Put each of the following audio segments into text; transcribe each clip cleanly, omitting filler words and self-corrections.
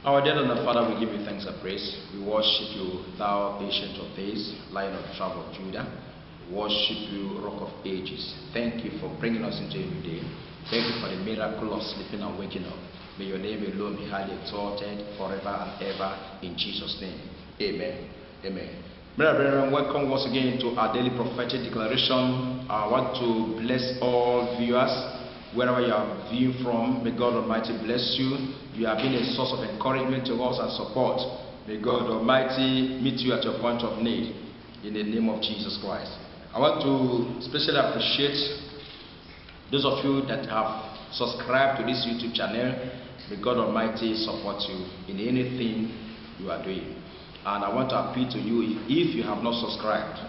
Our dear and Father, we give you thanks and praise. We worship you, thou ancient of days, Lion of the tribe of Judah. We worship you, Rock of ages. Thank you for bringing us into a new day. Thank you for the miracle of sleeping and waking up. May your name alone be highly exalted forever and ever in Jesus' name. Amen. Amen. Brethren, welcome once again to our daily prophetic declaration. I want to bless all viewers wherever you are viewing from. May God Almighty bless you. You have been a source of encouragement to us and support. May God Almighty meet you at your point of need in the name of Jesus Christ. I want to especially appreciate those of you that have subscribed to this YouTube channel. May God Almighty support you in anything you are doing. And I want to appeal to you, if you have not subscribed.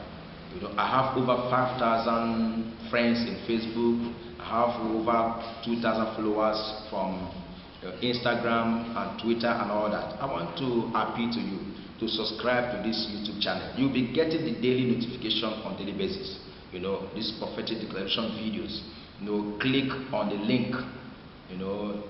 I have over 5,000 friends in Facebook. I have over 2,000 followers from Instagram and Twitter and all that. I want to appeal to you to subscribe to this YouTube channel. You'll be getting the daily notification on a daily basis. These prophetic declaration videos. Click on the link,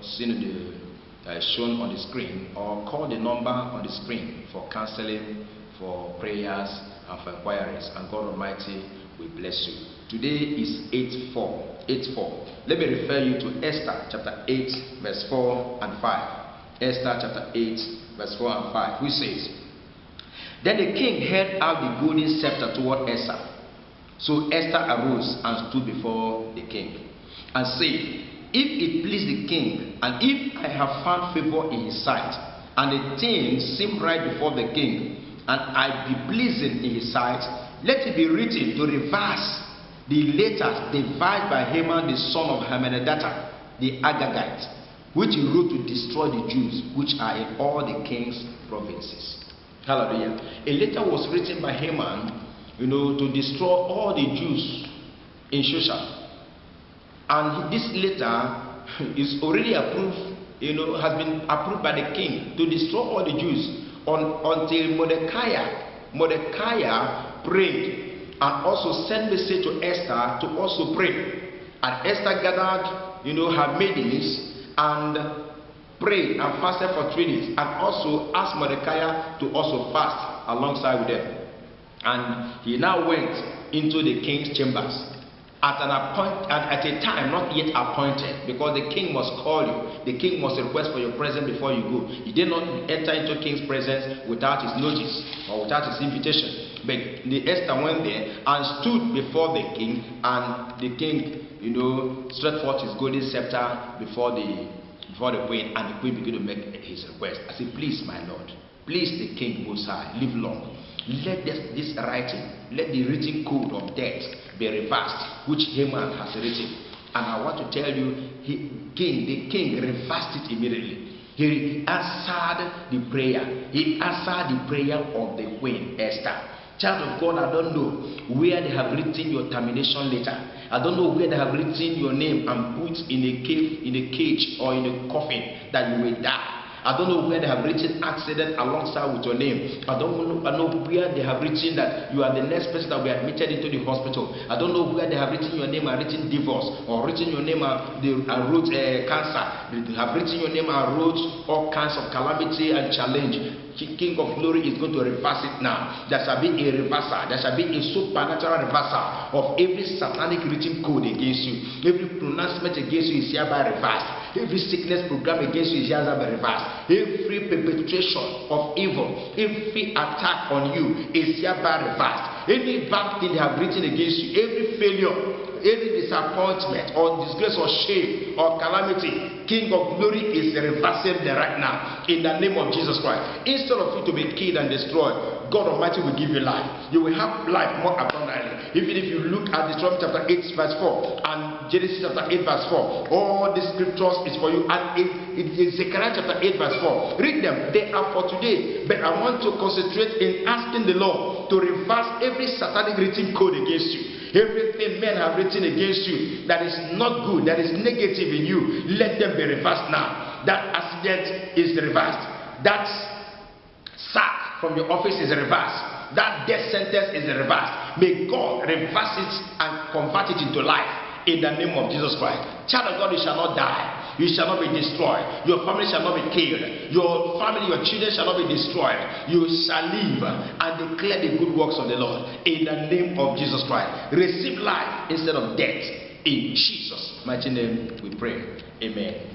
seen in the shown on the screen, or call the number on the screen for counseling, for prayers, and for inquiries, and God Almighty will bless you. Today is 8:4. Let me refer you to Esther chapter 8 verse 4 and 5. Esther chapter 8 verse 4 and 5, which says, "Then the king held out the golden scepter toward Esther. So Esther arose and stood before the king and said, If it please the king, and if I have found favor in his sight, and the thing seem right before the king, and I be pleasing in his sight, let it be written to reverse the letters devised by Haman the son of Hammedatha the Agagite, which he wrote to destroy the Jews which are in all the king's provinces." Hallelujah. A letter was written by Haman, to destroy all the Jews in Shushan. And this letter is already approved, has been approved by the king to destroy all the Jews until Mordecai prayed and also sent message to Esther to also pray. And Esther gathered, her maidens and prayed and fasted for 3 days, and also asked Mordecai to also fast alongside with them. And he now went into the king's chambers at a time not yet appointed, because the king must call you. The king must request for your presence before you go. He did not enter into king's presence without his notice or without his invitation. But the Esther went there and stood before the king, and the king, stretched forth his golden scepter before the queen, and the queen began to make his request. I said, "Please, my lord, please the king most high, live long. Let this writing, let the written code of death be reversed, which Haman has written." And I want to tell you, the king reversed it immediately. He answered the prayer. He answered the prayer of the queen Esther. Child of God, I don't know where they have written your termination letter. I don't know where they have written your name and put in a cage or in a coffin that you will die. I don't know where they have written accident alongside with your name. I know where they have written that you are the next person that will be admitted into the hospital. I don't know where they have written your name and written divorce, or written your name and wrote cancer. They have written your name and wrote all kinds of calamity and challenge. King of glory is going to reverse it now. There shall be a reversal. There shall be a supernatural reversal of every satanic written code against you. Every pronouncement against you is hereby reversed. Every sickness program against you is hereby reversed. Every perpetration of evil, every attack on you is hereby reversed. Any bad thing they have written against you, every failure, any disappointment or disgrace or shame or calamity, King of glory is reversing them right now in the name of Jesus Christ. Instead of you to be killed and destroyed, God Almighty will give you life. You will have life more abundantly. Even if you look at Deuteronomy chapter 8 verse 4 and Genesis chapter 8 verse 4, all the scriptures is for you. And it is Zechariah chapter 8 verse 4. Read them. They are for today. But I want to concentrate in asking the Lord to reverse every satanic written code against you. Everything men have written against you that is not good, that is negative in you, let them be reversed now. That accident is reversed. That sack from your office is reversed. That death sentence is reversed. May God reverse it and convert it into life in the name of Jesus Christ. Child of God, you shall not die. You shall not be destroyed. Your family shall not be killed. Your family, your children shall not be destroyed. You shall live and declare the good works of the Lord in the name of Jesus Christ. Receive life instead of death. In Jesus' mighty name we pray. Amen.